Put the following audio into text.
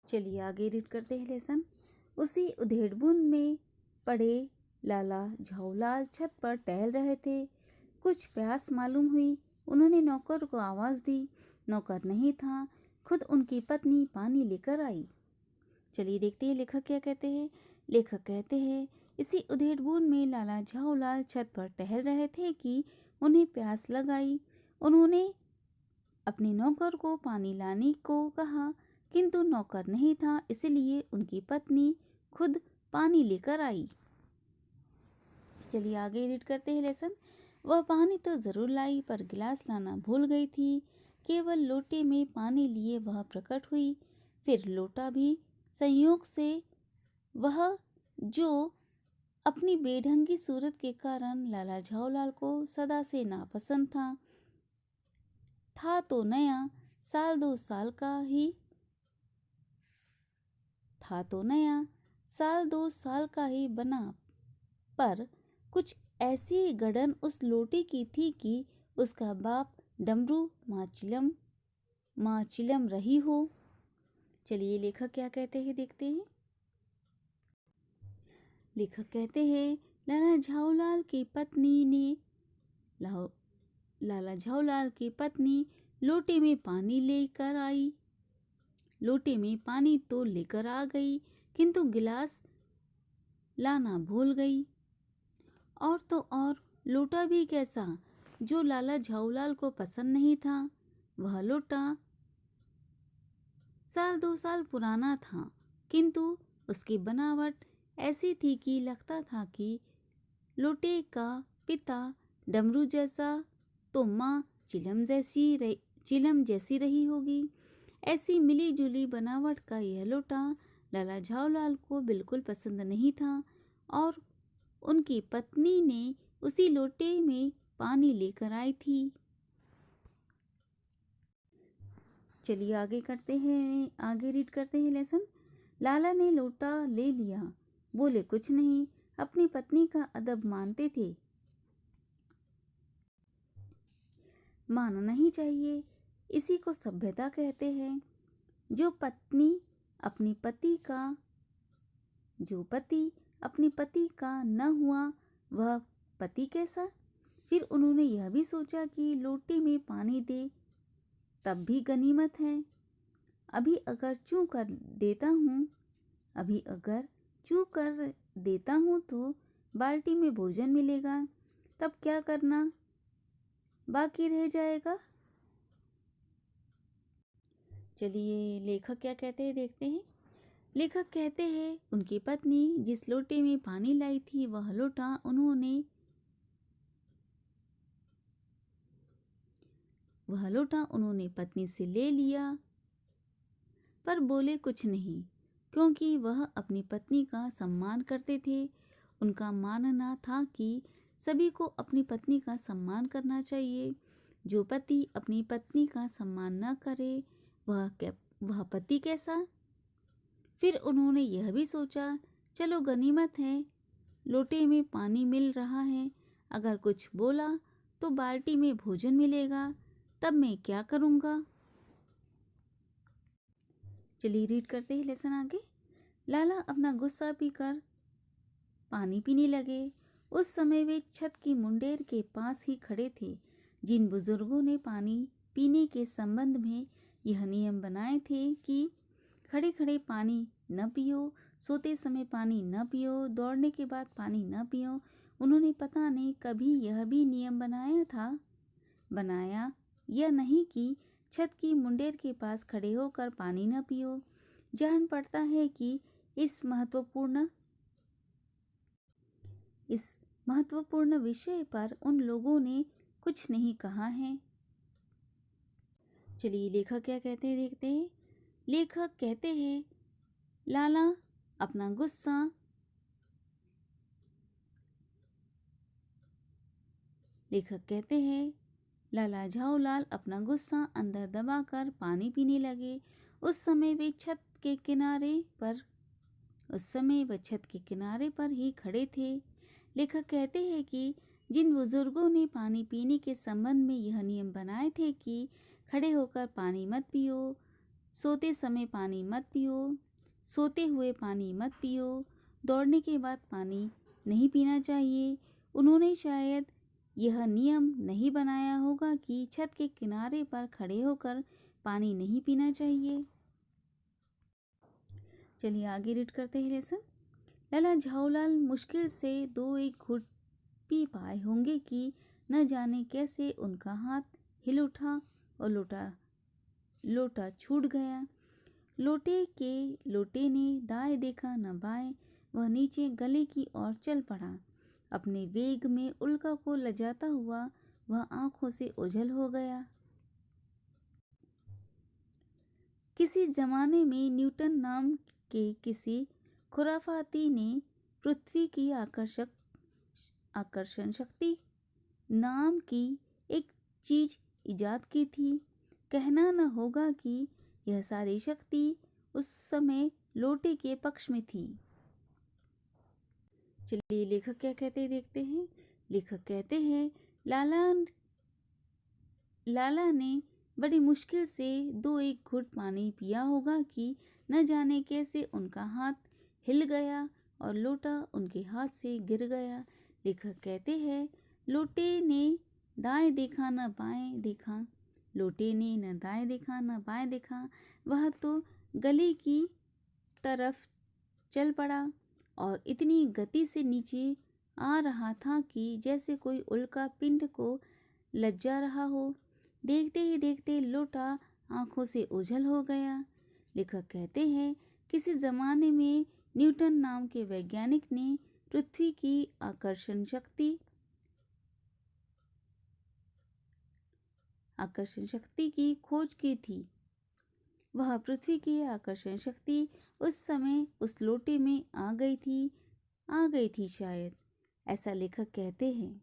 चलिए आगे रीड करते हैं लेसन। उसी उधेड़बुन में पड़े लाला झाऊलाल छत पर टहल रहे थे। कुछ प्यास मालूम हुई। उन्होंने नौकर को आवाज़ दी। नौकर नहीं था, खुद उनकी पत्नी पानी लेकर आई। चलिए देखते हैं लेखक क्या कहते हैं। लेखक कहते हैं, इसी उधेड़बुन में लाला झाऊलाल छत पर टहल रहे थे कि उन्हें प्यास लग आई। उन्होंने अपने नौकर को पानी लाने को कहा, किंतु नौकर नहीं था, इसलिए उनकी पत्नी खुद पानी लेकर आई। चलिए आगे रीड करते हैं लेसन। वह पानी तो जरूर लाई, पर गिलास लाना भूल गई थी। केवल लोटे में पानी लिए वह प्रकट हुई। फिर लोटा भी संयोग से वह, जो अपनी बेढंगी सूरत के कारण लाला झाऊलाल को सदा से नापसंद था तो नया, साल दो साल का ही बना, पर कुछ ऐसी गड़न उस लोटे की थी कि उसका बाप डमरू माँ चिलम रही हो। चलिए लेखक क्या कहते हैं देखते हैं। लेखक कहते हैं, लाला झाऊलाल की पत्नी लोटे में पानी लेकर आई। लोटे में पानी तो लेकर आ गई, किंतु गिलास लाना भूल गई। और तो और लोटा भी कैसा, जो लाला झाऊलाल को पसंद नहीं था। वह लोटा साल दो साल पुराना था, किंतु उसकी बनावट ऐसी थी कि लगता था कि लोटे का पिता डमरू जैसा तो माँ चिलम जैसी रही होगी। ऐसी मिली जुली बनावट का यह लोटा लाला झाऊलाल को बिल्कुल पसंद नहीं था, और उनकी पत्नी ने उसी लोटे में पानी लेकर आई थी। चलिए आगे रीड करते हैं लेसन। लाला ने लोटा ले लिया, बोले कुछ नहीं, अपनी पत्नी का अदब मानते थे। मानना नहीं चाहिए, इसी को सभ्यता कहते हैं। जो पति अपनी पति का न हुआ, वह पति कैसा। फिर उन्होंने यह भी सोचा कि लोटे में पानी दे तब भी गनीमत है। अभी अगर चूं कर देता हूँ तो बाल्टी में भोजन मिलेगा, तब क्या करना बाकी रह जाएगा। चलिए लेखक क्या कहते हैं देखते हैं। लेखक कहते हैं, उनकी पत्नी जिस लोटे में पानी लाई थी, वह लोटा उन्होंने पत्नी से ले लिया, पर बोले कुछ नहीं, क्योंकि वह अपनी पत्नी का सम्मान करते थे। उनका मानना था कि सभी को अपनी पत्नी का सम्मान करना चाहिए। जो पति अपनी पत्नी का सम्मान न करे, वह पति कैसा। फिर उन्होंने यह भी सोचा, चलो गनीमत है, लोटे में पानी मिल रहा है, अगर कुछ बोला तो बाल्टी में भोजन मिलेगा, तब मैं क्या करूँगा। चलिए रीड करते हैं लेसन आगे। लाला अपना गुस्सा पीकर पानी पीने लगे। उस समय वे छत की मुंडेर के पास ही खड़े थे। जिन बुजुर्गों ने पानी पीने के संबंध में यह नियम बनाए थे कि खड़े खड़े पानी न पियो, सोते समय पानी न पियो, दौड़ने के बाद पानी न पियो, उन्होंने पता नहीं कभी यह भी नियम बनाया या नहीं कि छत की मुंडेर के पास खड़े होकर पानी न पियो। जान पड़ता है कि इस महत्वपूर्ण विषय पर उन लोगों ने कुछ नहीं कहा है। चलिए लेखक क्या कहते हैं देखते हैं। लेखक कहते हैं, लाला अपना लाला झाऊलाल अपना गुस्सा अंदर दबाकर पानी पीने लगे। उस समय वह छत के किनारे पर ही खड़े थे। लेखक कहते हैं कि जिन बुजुर्गों ने पानी पीने के संबंध में यह नियम बनाए थे कि खड़े होकर पानी मत पियो, सोते समय पानी मत पियो, सोते हुए पानी मत पियो, दौड़ने के बाद पानी नहीं पीना चाहिए। उन्होंने शायद यह नियम नहीं बनाया होगा कि छत के किनारे पर खड़े होकर पानी नहीं पीना चाहिए। चलिए आगे रीड करते हैं लेसन। लाला झाऊलाल मुश्किल से 2-1 घुट पी पाए होंगे कि न जाने कैसे उनका हाथ हिल उठा और लोटा छूट गया। लोटे ने दाएं देखा न बाएं, वह नीचे गली की ओर चल पड़ा। अपने वेग में उल्का को लजाता हुआ वह आंखों से ओझल हो गया। किसी जमाने में न्यूटन नाम के किसी खुराफाती ने पृथ्वी की आकर्षण शक्ति नाम की एक चीज इजाद की थी। कहना न होगा कि यह सारी शक्ति उस समय लोटे के पक्ष में थी। चलिए लेखक क्या कहते हैं देखते हैं। लेखक कहते हैं लाला ने बड़ी मुश्किल से 2-1 घुट पानी पिया होगा कि न जाने कैसे उनका हाथ हिल गया और लोटा उनके हाथ से गिर गया। लेखक कहते हैं लोटे ने दाएं देखा न बाएं देखा, लोटे ने न दाएं देखा न बाएं देखा, वह तो गली की तरफ चल पड़ा और इतनी गति से नीचे आ रहा था कि जैसे कोई उल्का पिंड को लज्जा रहा हो। देखते ही देखते लोटा आंखों से ओझल हो गया। लेखक कहते हैं किसी जमाने में न्यूटन नाम के वैज्ञानिक ने पृथ्वी की आकर्षण शक्ति की खोज की थी। वह पृथ्वी की आकर्षण शक्ति उस समय उस लोटे में आ गई थी शायद, ऐसा लेखक कहते हैं।